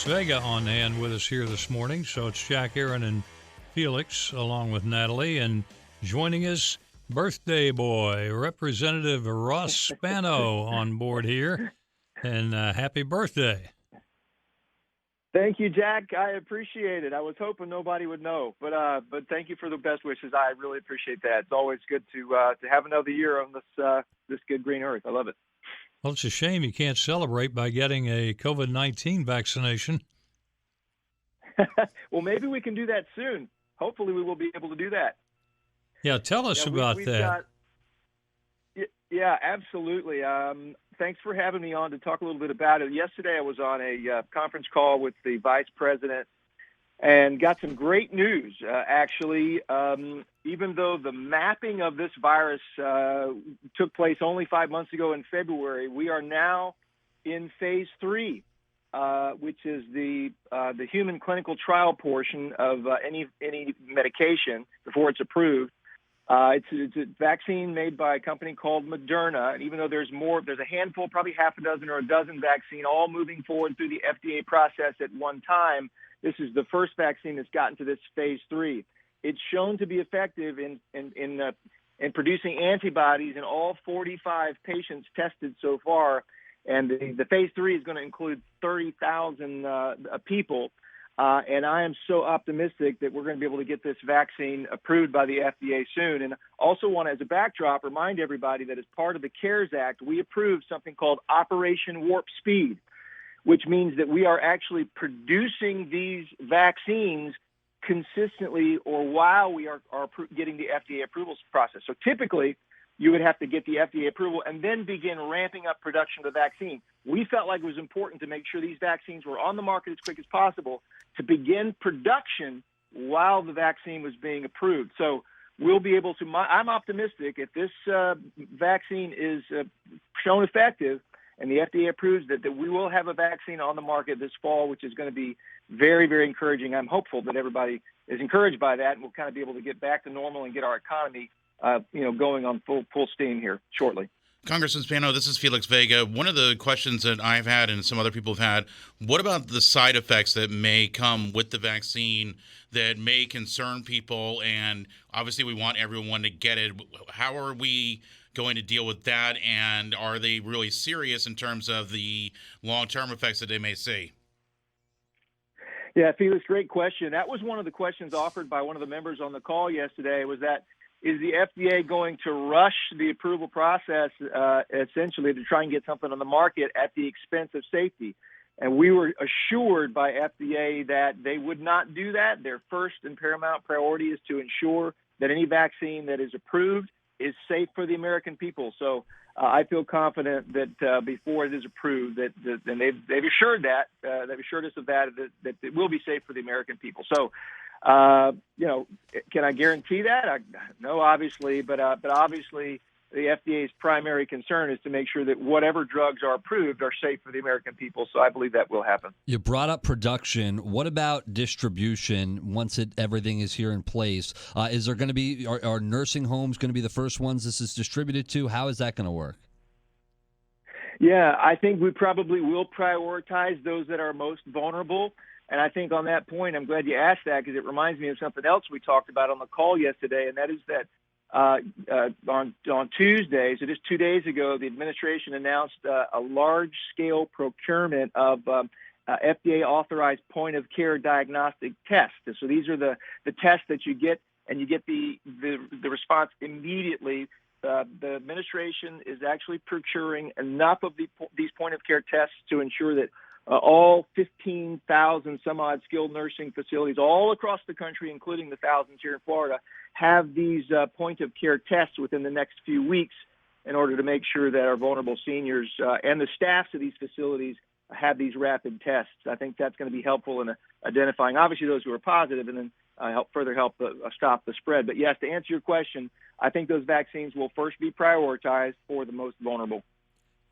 Vega on hand with us here this morning. So it's Jack, Aaron, and Felix, along with Natalie. And joining us, birthday boy, Representative Ross Spano on board here. And happy birthday. Thank you, Jack. I appreciate it. I was hoping nobody would know, but thank you for the best wishes. I really appreciate that. It's always good to have another year on this good green earth. I love it. Well, it's a shame you can't celebrate by getting a COVID-19 vaccination. Well, maybe we can do that soon. Hopefully, we will be able to do that. Yeah, tell us about that. Yeah, absolutely. Thanks for having me on to talk a little bit about it. Yesterday, I was on a conference call with the vice president and got some great news, actually. Even though the mapping of this virus took place only 5 months ago in February, we are now in Phase III, which is the human clinical trial portion of any medication before it's approved. It's a vaccine made by a company called Moderna. And even though there's a handful, probably half a dozen or a dozen vaccine, all moving forward through the FDA process at one time. This is the first vaccine that's gotten to this Phase III. It's shown to be effective in producing antibodies in all 45 patients tested so far. And the Phase III is going to include 30,000 people. And I am so optimistic that we're going to be able to get this vaccine approved by the FDA soon. And also want to, as a backdrop, remind everybody that as part of the CARES Act, we approved something called Operation Warp Speed, which means that we are actually producing these vaccines consistently or while we are getting the FDA approvals process. So typically, you would have to get the FDA approval and then begin ramping up production of the vaccine. We felt like it was important to make sure these vaccines were on the market as quick as possible to begin production while the vaccine was being approved. So we'll be able to, I'm optimistic if this vaccine is shown effective and the FDA approves that we will have a vaccine on the market this fall, which is going to be very, very encouraging. I'm hopeful that everybody is encouraged by that and we'll kind of be able to get back to normal and get our economy going on full steam here shortly. Congressman Spano, this is Felix Vega. One of the questions that I've had and some other people have had, what about the side effects that may come with the vaccine that may concern people? And obviously we want everyone to get it. How are we going to deal with that? And are they really serious in terms of the long-term effects that they may see? Yeah, Felix, great question. That was one of the questions offered by one of the members on the call yesterday, was that is the FDA going to rush the approval process essentially to try and get something on the market at the expense of safety? And we were assured by FDA that they would not do that. Their first and paramount priority is to ensure that any vaccine that is approved is safe for the American people. So I feel confident that before it is approved, and they've assured that, they've assured us of that it will be safe for the American people. So, can I guarantee that? No, obviously, but obviously the FDA's primary concern is to make sure that whatever drugs are approved are safe for the American people. So I believe that will happen. You brought up production. What about distribution once everything is here in place? Is there going to be, are nursing homes going to be the first ones this is distributed to? How is that going to work? Yeah, I think we probably will prioritize those that are most vulnerable. And I think on that point, I'm glad you asked that because it reminds me of something else we talked about on the call yesterday, and that is that on Tuesday, so just 2 days ago, the administration announced a large-scale procurement of FDA-authorized point-of-care diagnostic tests. So these are the tests that you get, and you get the response immediately. The administration is actually procuring enough of these point-of-care tests to ensure that all 15,000 some odd skilled nursing facilities all across the country, including the thousands here in Florida, have these point-of-care tests within the next few weeks in order to make sure that our vulnerable seniors and the staffs of these facilities have these rapid tests. I think that's going to be helpful in identifying, obviously, those who are positive and then help stop the spread. But, yes, to answer your question, I think those vaccines will first be prioritized for the most vulnerable.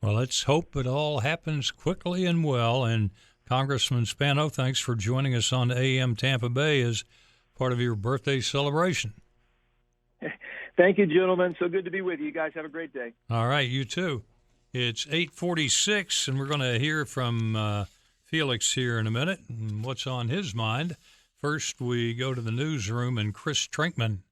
Well, let's hope it all happens quickly and well. And Congressman Spano, thanks for joining us on AM Tampa Bay as part of your birthday celebration. Thank you, gentlemen. So good to be with you. You guys have a great day. All right, you too. It's 8:46, and we're going to hear from Felix here in a minute and what's on his mind. First, we go to the newsroom and Chris Trinkman.